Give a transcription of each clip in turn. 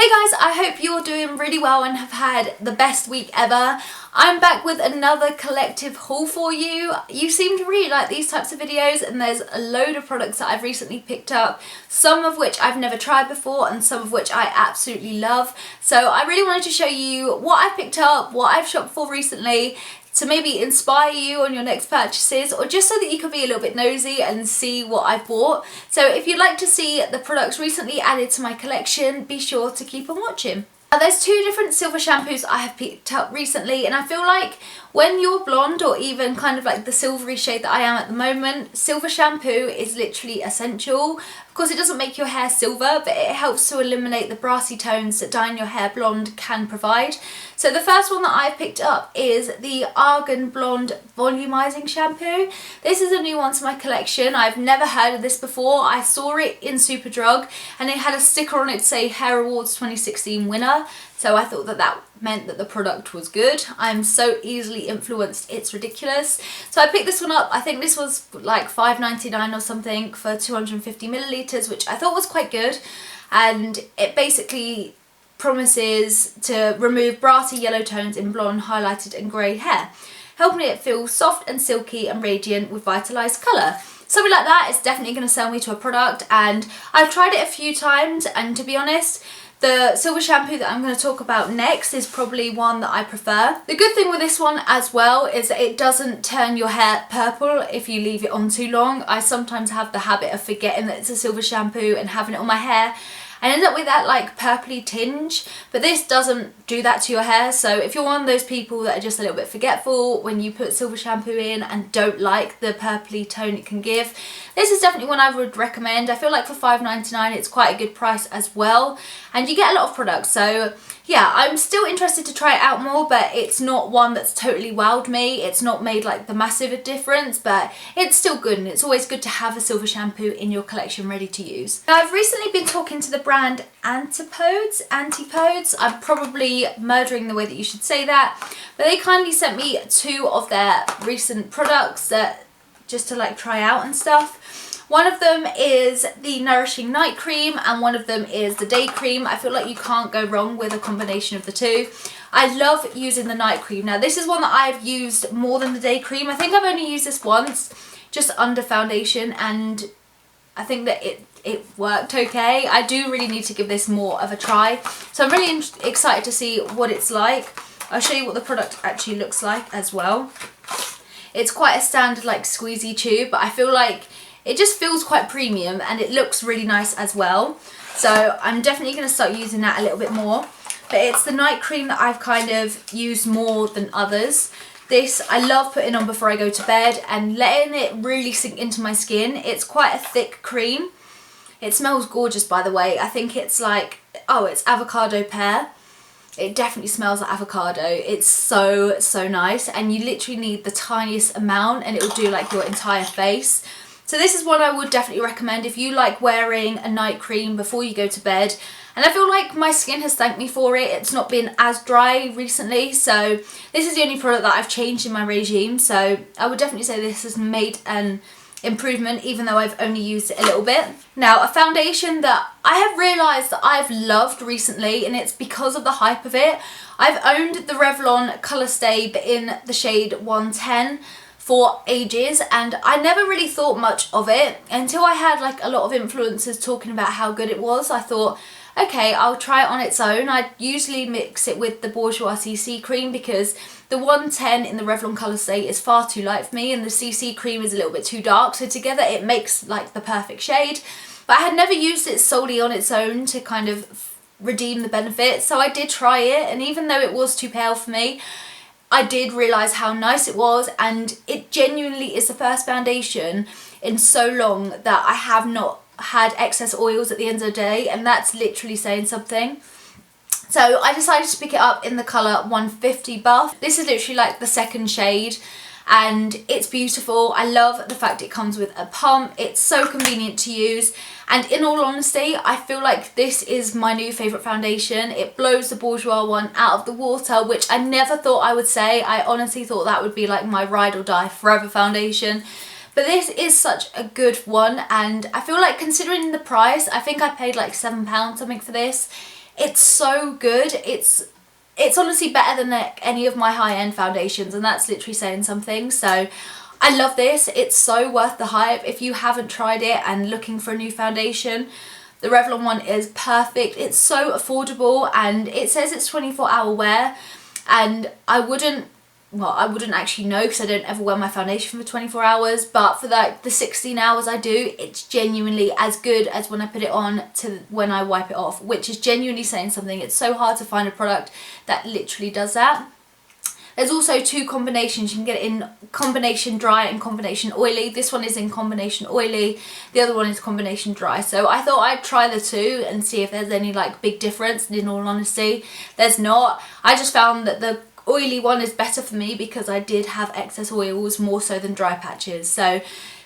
Hey guys, I hope you're doing really well and have had the best week ever. I'm back with another collective haul for you. You seem to really like these types of videos, and there's a load of products that I've recently picked up, some of which I've never tried before and some of which I absolutely love. So I really wanted to show you what I picked up, what I've shopped for recently, to maybe inspire you on your next purchases, or just so that you can be a little bit nosy and see what I bought. So if you'd like to see the products recently added to my collection, be sure to keep on watching. Now, there's two different silver shampoos I have picked up recently, and I feel like when you're blonde, or even kind of like the silvery shade that I am at the moment, silver shampoo is literally essential. Of course, it doesn't make your hair silver, but it helps to eliminate the brassy tones that dyeing your hair blonde can provide. So the first one that I picked up is the Argan Blonde Volumizing Shampoo. This is a new one to my collection. I've never heard of this before. I saw it in Superdrug and it had a sticker on it to say Hair Awards 2016 winner. So I thought that that meant that the product was good. I'm so easily influenced, it's ridiculous. So I picked this one up. I think this was like $5.99 or something for 250 millilitres, which I thought was quite good. And it basically promises to remove brassy yellow tones in blonde, highlighted and grey hair, helping it feel soft and silky and radiant with vitalised colour. Something like that is definitely going to sell me to a product, and I've tried it a few times, and to be honest, the silver shampoo that I'm going to talk about next is probably one that I prefer. The good thing with this one as well is that it doesn't turn your hair purple if you leave it on too long. I sometimes have the habit of forgetting that it's a silver shampoo and having it on my hair and end up with that like purpley tinge, but this doesn't do that to your hair. So if you're one of those people that are just a little bit forgetful when you put silver shampoo in and don't like the purpley tone it can give, this is definitely one I would recommend. I feel like for $5.99 it's quite a good price as well, and you get a lot of products. So yeah, I'm still interested to try it out more, but it's not one that's totally wowed me. It's not made like the massive difference, but it's still good, and it's always good to have a silver shampoo in your collection ready to use. Now, I've recently been talking to the brand Antipodes. I'm probably murdering the way that you should say that, but they kindly sent me two of their recent products that just to like try out and stuff. One of them is the Nourishing Night Cream and one of them is the Day Cream. I feel like you can't go wrong with a combination of the two. I love using the night cream. Now, this is one that I've used more than the day cream. I think I've only used this once, just under foundation, and I think that it worked okay. I do really need to give this more of a try. So I'm really excited to see what it's like. I'll show you what the product actually looks like as well. It's quite a standard like squeezy tube, but I feel like it just feels quite premium and it looks really nice as well. So I'm definitely going to start using that a little bit more. But it's the night cream that I've kind of used more than others. This I love putting on before I go to bed and letting it really sink into my skin. It's quite a thick cream. It smells gorgeous, by the way. I think it's like, oh, it's avocado pear. It definitely smells like avocado. It's so nice, and you literally need the tiniest amount and it will do like your entire face. So this is one I would definitely recommend if you like wearing a night cream before you go to bed. And I feel like my skin has thanked me for it. It's not been as dry recently, so this is the only product that I've changed in my regime. So I would definitely say this has made an improvement, even though I've only used it a little bit. Now, a foundation that I have realised that I've loved recently, and it's because of the hype of it. I've owned the Revlon Colour Stay in the shade 110 for ages, and I never really thought much of it until I had like a lot of influencers talking about how good it was. I thought, okay, I'll try it on its own. I usually mix it with the Bourjois CC cream because the 110 in the Revlon Colour Stay is far too light for me, and the CC cream is a little bit too dark, so together it makes like the perfect shade. But I had never used it solely on its own to kind of redeem the benefits, so I did try it, and even though it was too pale for me, I did realise how nice it was, and it genuinely is the first foundation in so long that I have not had excess oils at the end of the day, and that's literally saying something. So I decided to pick it up in the colour 150 Buff. This is literally like the second shade, and it's beautiful. I love the fact it comes with a pump. It's so convenient to use, and in all honesty, I feel like this is my new favourite foundation. It blows the Bourjois one out of the water, which I never thought I would say. I honestly thought that would be like my ride or die forever foundation. But this is such a good one, and I feel like considering the price, I think I paid like £7 something for this. It's so good. It's honestly better than any of my high-end foundations, and that's literally saying something. So I love this. It's so worth the hype. If you haven't tried it and looking for a new foundation, the Revlon one is perfect. It's so affordable, and it says it's 24-hour wear, and I wouldn't actually know because I don't ever wear my foundation for 24 hours, but for the 16 hours I do, it's genuinely as good as when I put it on to when I wipe it off, which is genuinely saying something. It's so hard to find a product that literally does that. There's also two combinations. You can get it in combination dry and combination oily. This one is in combination oily. The other one is combination dry. So I thought I'd try the two and see if there's any like big difference. And in all honesty, there's not. I just found that the oily one is better for me because I did have excess oils more so than dry patches. So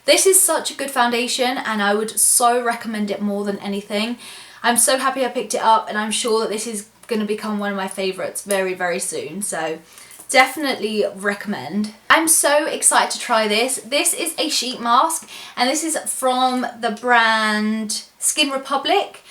this is such a good foundation, and I would so recommend it more than anything. I'm so happy I picked it up, and I'm sure that this is going to become one of my favourites very, very soon. So definitely recommend. I'm so excited to try this. This is a sheet mask, and this is from the brand Skin Republic.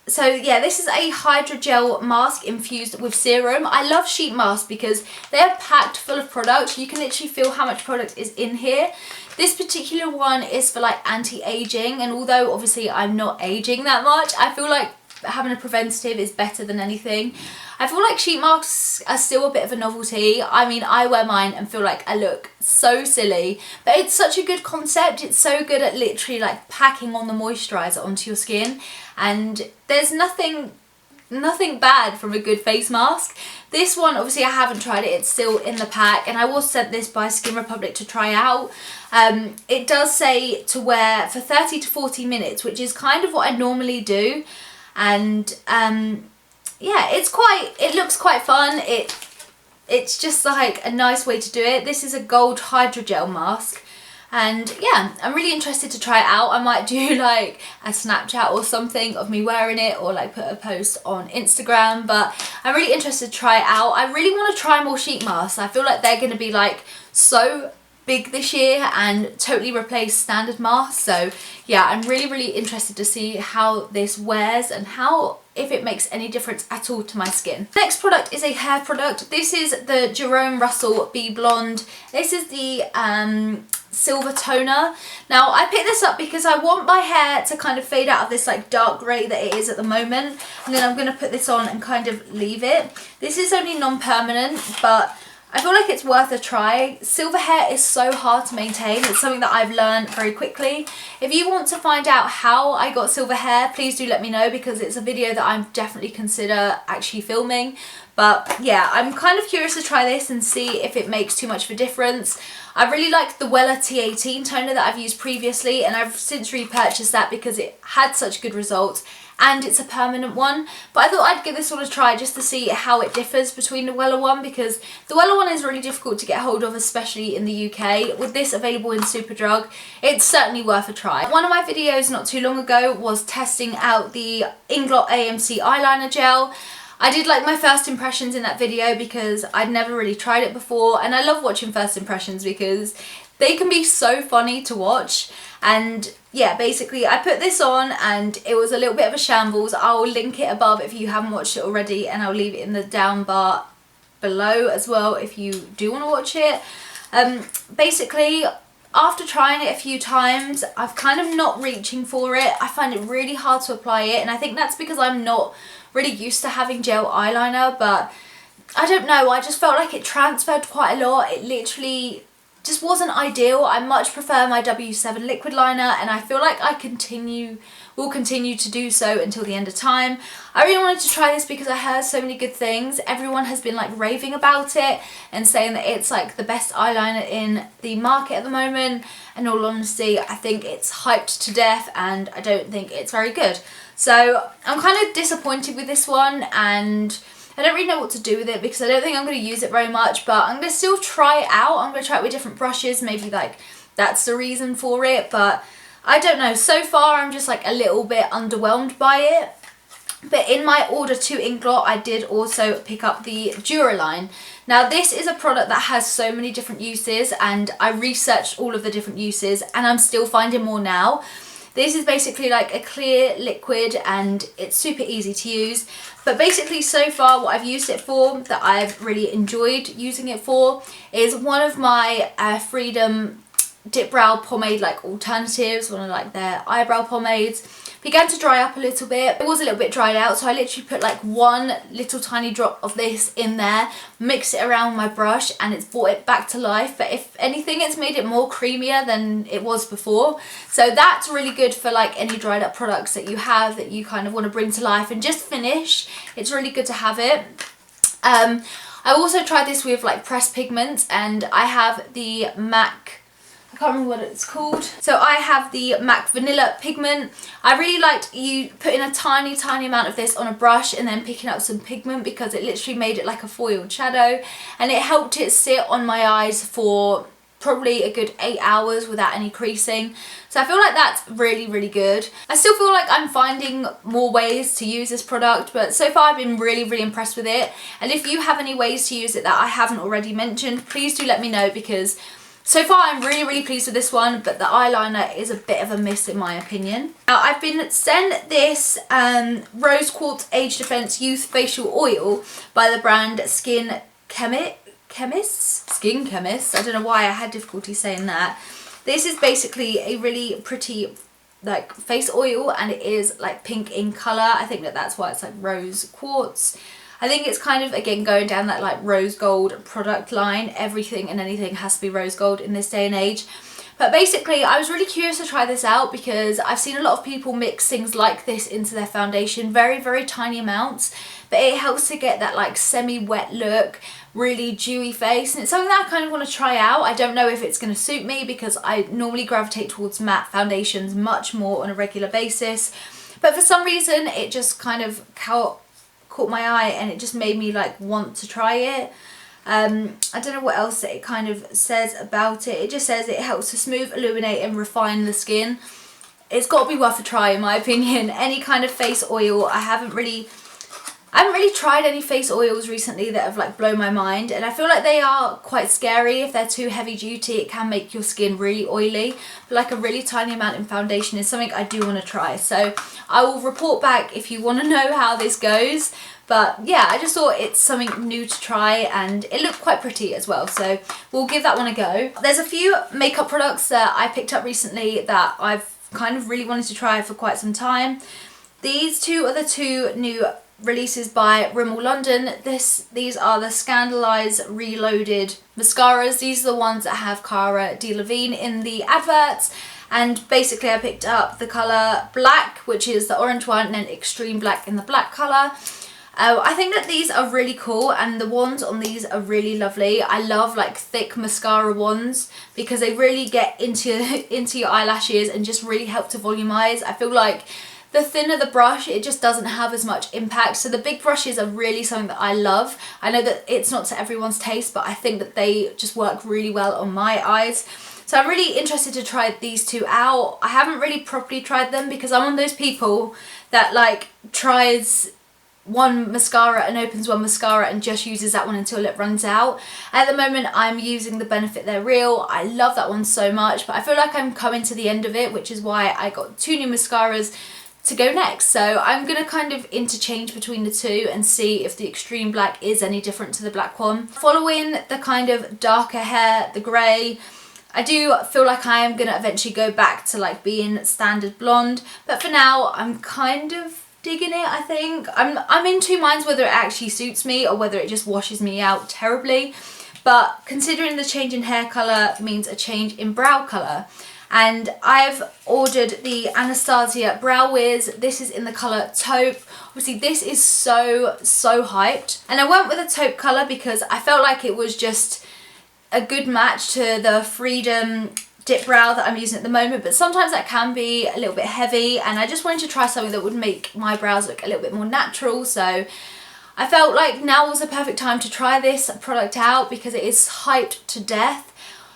So yeah, this is a hydrogel mask infused with serum. I love sheet masks because they're packed full of product. You can literally feel how much product is in here. This particular one is for like anti-aging, and although obviously I'm not aging that much, I feel like having a preventative is better than anything. I feel like sheet masks are still a bit of a novelty. I mean, I wear mine and feel like I look so silly, but it's such a good concept. It's so good at literally like packing on the moisturiser onto your skin, and there's nothing bad from a good face mask. This one, obviously I haven't tried it, it's still in the pack, and I was sent this by Skin Republic to try out. It does say to wear for 30 to 40 minutes, which is kind of what I normally do. And yeah, it looks quite fun. It's just like a nice way to do it. This is a gold hydrogel mask, and yeah, I'm really interested to try it out. I might do like a Snapchat or something of me wearing it, or like put a post on Instagram, but I'm really interested to try it out. I really want to try more sheet masks. I feel like they're going to be like so big this year and totally replace standard masks. So yeah, I'm really, really interested to see how this wears and if it makes any difference at all to my skin. Next product is a hair product. This is the Jerome Russell Be Blonde. This is the silver toner. Now I picked this up because I want my hair to kind of fade out of this like dark grey that it is at the moment, and then I'm going to put this on and kind of leave it. This is only non-permanent, but I feel like it's worth a try. Silver hair is so hard to maintain. It's something that I've learned very quickly. If you want to find out how I got silver hair, please do let me know, because it's a video that I'm definitely consider actually filming. But yeah, I'm kind of curious to try this and see if it makes too much of a difference. I really like the Wella T18 toner that I've used previously, and I've since repurchased that because it had such good results, and it's a permanent one. But I thought I'd give this one a try just to see how it differs between the Wella one, because the Wella one is really difficult to get hold of, especially in the UK. With this available in Superdrug, it's certainly worth a try. One of my videos not too long ago was testing out the Inglot AMC eyeliner gel. I did like my first impressions in that video because I'd never really tried it before, and I love watching first impressions because they can be so funny to watch. And yeah, basically I put this on and it was a little bit of a shambles. I'll link it above if you haven't watched it already, and I'll leave it in the down bar below as well if you do want to watch it. Basically, after trying it a few times, I've kind of not reaching for it. I find it really hard to apply it, and I think that's because I'm not really used to having gel eyeliner, but I don't know, I just felt like it transferred quite a lot. It literally just wasn't ideal. I much prefer my W7 liquid liner, and I feel like I will continue to do so until the end of time. I really wanted to try this because I heard so many good things. Everyone has been like raving about it and saying that it's like the best eyeliner in the market at the moment. In all honesty, I think it's hyped to death, and I don't think it's very good. So I'm kind of disappointed with this one, and I don't really know what to do with it because I don't think I'm going to use it very much, but I'm going to still try it out. I'm going to try it with different brushes. Maybe like that's the reason for it, but I don't know. So far I'm just like a little bit underwhelmed by it. But in my order to Inglot, I did also pick up the Duraline. Now this is a product that has so many different uses, and I researched all of the different uses, and I'm still finding more now. This is basically like a clear liquid and it's super easy to use. But basically so far what I've used it for, that I've really enjoyed using it for, is one of my Freedom Dip Brow Pomade like alternatives, one of like their eyebrow pomades. Began to dry up a little bit. It was a little bit dried out, so I literally put like one little tiny drop of this in there, mixed it around with my brush, and it's brought it back to life. But if anything, it's made it more creamier than it was before. So that's really good for like any dried up products that you have that you kind of want to bring to life and just finish. It's really good to have it. I also tried this with like pressed pigments, and I have the MAC, I can't remember what it's called. So I have the MAC Vanilla pigment. I really liked you putting a tiny amount of this on a brush and then picking up some pigment, because it literally made it like a foiled shadow, and it helped it sit on my eyes for probably a good 8 hours without any creasing. So I feel like that's really good. I still feel like I'm finding more ways to use this product, but so far I've been really impressed with it. And if you have any ways to use it that I haven't already mentioned, please do let me know, because so far I'm really pleased with this one, but the eyeliner is a bit of a miss in my opinion. Now I've been sent this Rose Quartz Age Defense Youth Facial Oil by the brand Skin Chemist? Skin Chemist. I don't know why I had difficulty saying that. This is basically a really pretty like face oil, and it is like pink in colour. I think that's why it's like rose quartz. I think it's kind of, again, going down that like rose gold product line. Everything and anything has to be rose gold in this day and age. But basically, I was really curious to try this out because I've seen a lot of people mix things like this into their foundation, very tiny amounts, but it helps to get that like semi-wet look, really dewy face, and it's something that I kind of want to try out. I don't know if it's going to suit me because I normally gravitate towards matte foundations much more on a regular basis, but for some reason it just kind of caught my eye and it just made me like want to try it. I don't know what else it kind of says about it. It just says it helps to smooth, illuminate and refine the skin. It's got to be worth a try in my opinion. Any kind of face oil, I haven't really tried any face oils recently that have like blown my mind, and I feel like they are quite scary. If they're too heavy duty, it can make your skin really oily, but like a really tiny amount in foundation is something I do want to try. So I will report back if you want to know how this goes. But yeah, I just thought it's something new to try, and it looked quite pretty as well, so we'll give that one a go. There's a few makeup products that I picked up recently that I've kind of really wanted to try for quite some time. These two are the two new releases by Rimmel London. These are the Scandalise Reloaded mascaras. These are the ones that have Cara Delevingne in the adverts. And basically I picked up the colour Black, which is the orange one, and then Extreme Black in the black colour. I think that these are really cool, and the wands on these are really lovely. I love like thick mascara wands because they really get into your eyelashes and just really help to volumize. I feel like the thinner the brush, it just doesn't have as much impact. So the big brushes are really something that I love. I know that it's not to everyone's taste, but I think that they just work really well on my eyes. So I'm really interested to try these two out. I haven't really properly tried them because I'm one of those people that like tries one mascara and opens one mascara and just uses that one until it runs out. At the moment I'm using the Benefit They're Real. I love that one so much, but I feel like I'm coming to the end of it, which is why I got two new mascaras to go next. So I'm going to kind of interchange between the two and see if the Extreme Black is any different to the black one. Following the kind of darker hair, the grey, I do feel like I am going to eventually go back to like being standard blonde, but for now I'm kind of digging it. I think I'm in two minds whether it actually suits me or whether it just washes me out terribly, but considering the change in hair colour means a change in brow colour, and I've ordered the Anastasia Brow Wiz. This is in the colour Taupe. Obviously this is so hyped, and I went with a taupe colour because I felt like it was just a good match to the Freedom Dip Brow that I'm using at the moment, but sometimes that can be a little bit heavy, and I just wanted to try something that would make my brows look a little bit more natural. So I felt like now was the perfect time to try this product out because it is hyped to death.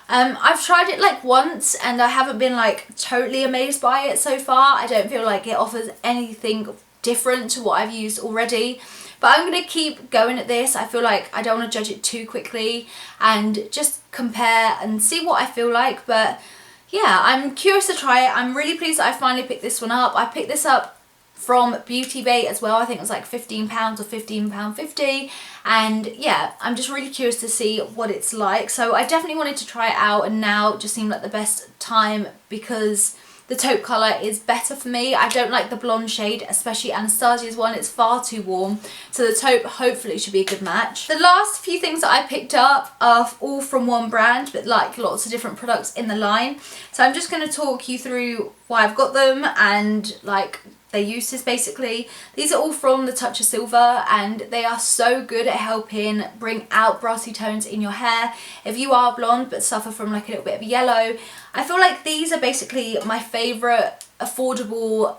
I've tried it like once and I haven't been like totally amazed by it so far. I don't feel like it offers anything different to what I've used already, but I'm going to keep going at this. I feel like I don't want to judge it too quickly and just compare and see what I feel like. But yeah, I'm curious to try it. I'm really pleased that I finally picked this one up. I picked this up from Beauty Bay as well. I think it was like £15 or £15.50, and yeah, I'm just really curious to see what it's like. So I definitely wanted to try it out, and now it just seemed like the best time because the taupe colour is better for me. I don't like the blonde shade, especially Anastasia's one. It's far too warm. So the taupe hopefully should be a good match. The last few things that I picked up are all from one brand, but like lots of different products in the line. So I'm just going to talk you through why I've got them and like their uses basically. These are all from the Touch of Silver, and they are so good at helping bring out brassy tones in your hair. If you are blonde but suffer from like a little bit of yellow, I feel like these are basically my favourite affordable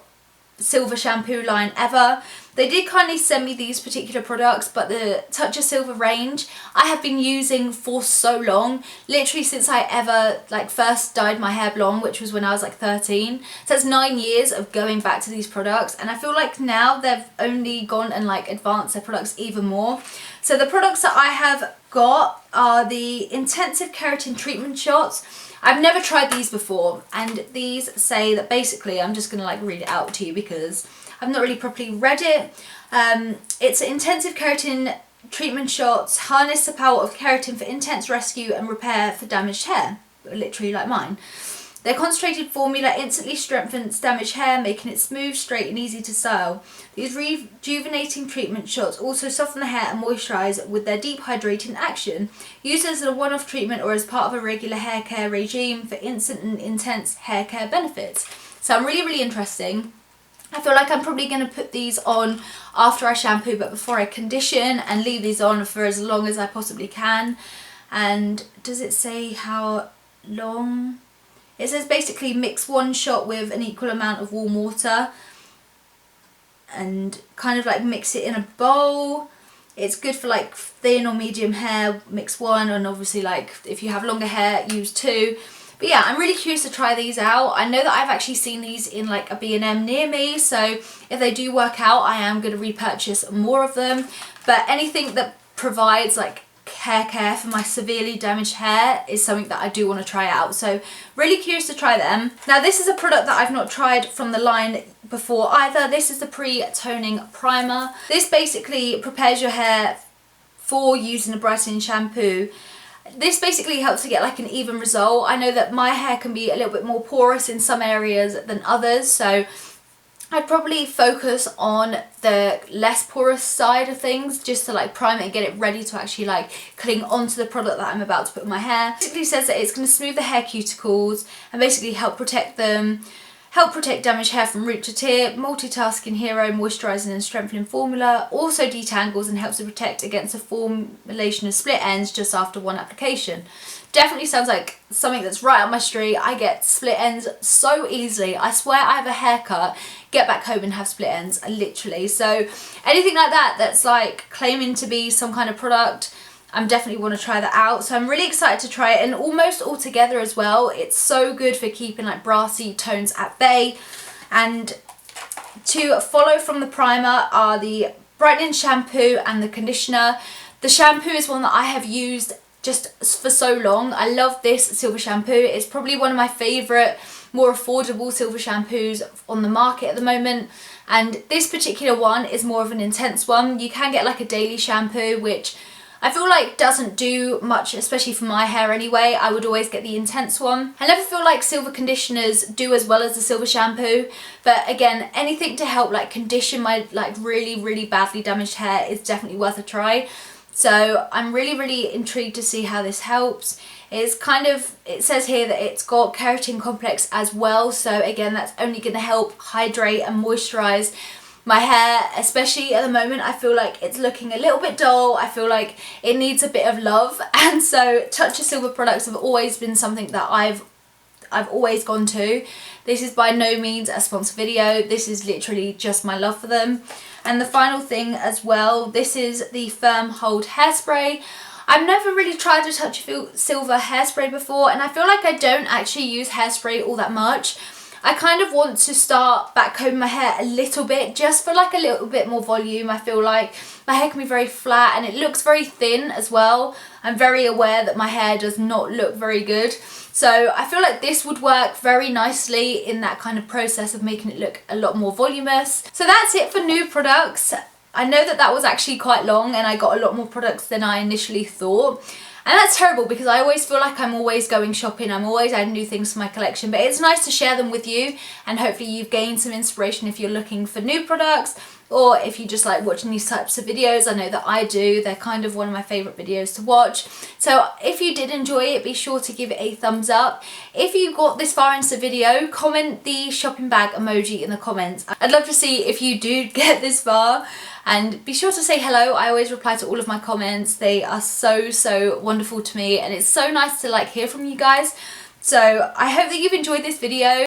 silver shampoo line ever. They did kindly send me these particular products, but the Touch of Silver range I have been using for so long, literally since I ever like first dyed my hair blonde, which was when I was like 13. So it's 9 years of going back to these products, and I feel like now they've only gone and like advanced their products even more. So the products that I have got are the Intensive Keratin Treatment Shots. I've never tried these before, and these say that basically, I'm just going to like read it out to you because I've not really properly read it. It's Intensive Keratin Treatment Shots, harness the power of keratin for intense rescue and repair for damaged hair, literally like mine. Their concentrated formula instantly strengthens damaged hair, making it smooth, straight and easy to style. These rejuvenating treatment shots also soften the hair and moisturise with their deep hydrating action. Used as a one-off treatment or as part of a regular hair care regime for instant and intense hair care benefits. Sound really, really interesting. I feel like I'm probably going to put these on after I shampoo but before I condition, and leave these on for as long as I possibly can. And does it say how long? It says basically mix one shot with an equal amount of warm water and kind of like mix it in a bowl. It's good for like thin or medium hair, mix one, and obviously like if you have longer hair, use two. But yeah, I'm really curious to try these out. I know that I've actually seen these in like a B&M near me, so if they do work out, I am going to repurchase more of them. But anything that provides like hair care for my severely damaged hair is something that I do want to try out, so really curious to try them. Now this is a product that I've not tried from the line before either. This is the pre-toning primer. This basically prepares your hair for using a brightening shampoo. This basically helps to get like an even result. I know that my hair can be a little bit more porous in some areas than others, so I'd probably focus on the less porous side of things just to like prime it and get it ready to actually like cling onto the product that I'm about to put in my hair. It basically says that it's going to smooth the hair cuticles and basically help protect them, help protect damaged hair from root to tip, multitasking hero, moisturising and strengthening formula, also detangles and helps to protect against the formulation of split ends just after one application. Definitely sounds like something that's right up my street. I get split ends so easily. I swear I have a haircut, get back home and have split ends, literally. So anything like that that's like claiming to be some kind of product, I'm definitely want to try that out. So I'm really excited to try it, and almost all together as well. It's so good for keeping like brassy tones at bay. And to follow from the primer are the brightening shampoo and the conditioner. The shampoo is one that I have used just for so long. I love this silver shampoo. It's probably one of my favourite, more affordable silver shampoos on the market at the moment. And this particular one is more of an intense one. You can get like a daily shampoo, which I feel like doesn't do much, especially for my hair anyway. I would always get the intense one. I never feel like silver conditioners do as well as the silver shampoo, but again, anything to help like condition my like really, really badly damaged hair is definitely worth a try. So I'm really, really intrigued to see how this helps. It's kind of, it says here that it's got keratin complex as well. So again, that's only going to help hydrate and moisturise my hair, especially at the moment. I feel like it's looking a little bit dull. I feel like it needs a bit of love. And so Touch of Silver products have always been something that I've always gone to. This is by no means a sponsored video. This is literally just my love for them. And the final thing as well, this is the Firm Hold Hairspray. I've never really tried a Touch of Silver hairspray before, and I feel like I don't actually use hairspray all that much. I kind of want to start back combing my hair a little bit, just for like a little bit more volume. I feel like my hair can be very flat and it looks very thin as well. I'm very aware that my hair does not look very good. So I feel like this would work very nicely in that kind of process of making it look a lot more voluminous. So that's it for new products. I know that that was actually quite long and I got a lot more products than I initially thought. And that's terrible because I always feel like I'm always going shopping, I'm always adding new things to my collection, but it's nice to share them with you, and hopefully you've gained some inspiration if you're looking for new products, or if you just like watching these types of videos. I know that I do, they're kind of one of my favourite videos to watch. So if you did enjoy it, be sure to give it a thumbs up. If you got this far into the video, comment the shopping bag emoji in the comments. I'd love to see if you do get this far. And be sure to say hello. I always reply to all of my comments. They are so wonderful to me, and it's so nice to like hear from you guys. So I hope that you've enjoyed this video.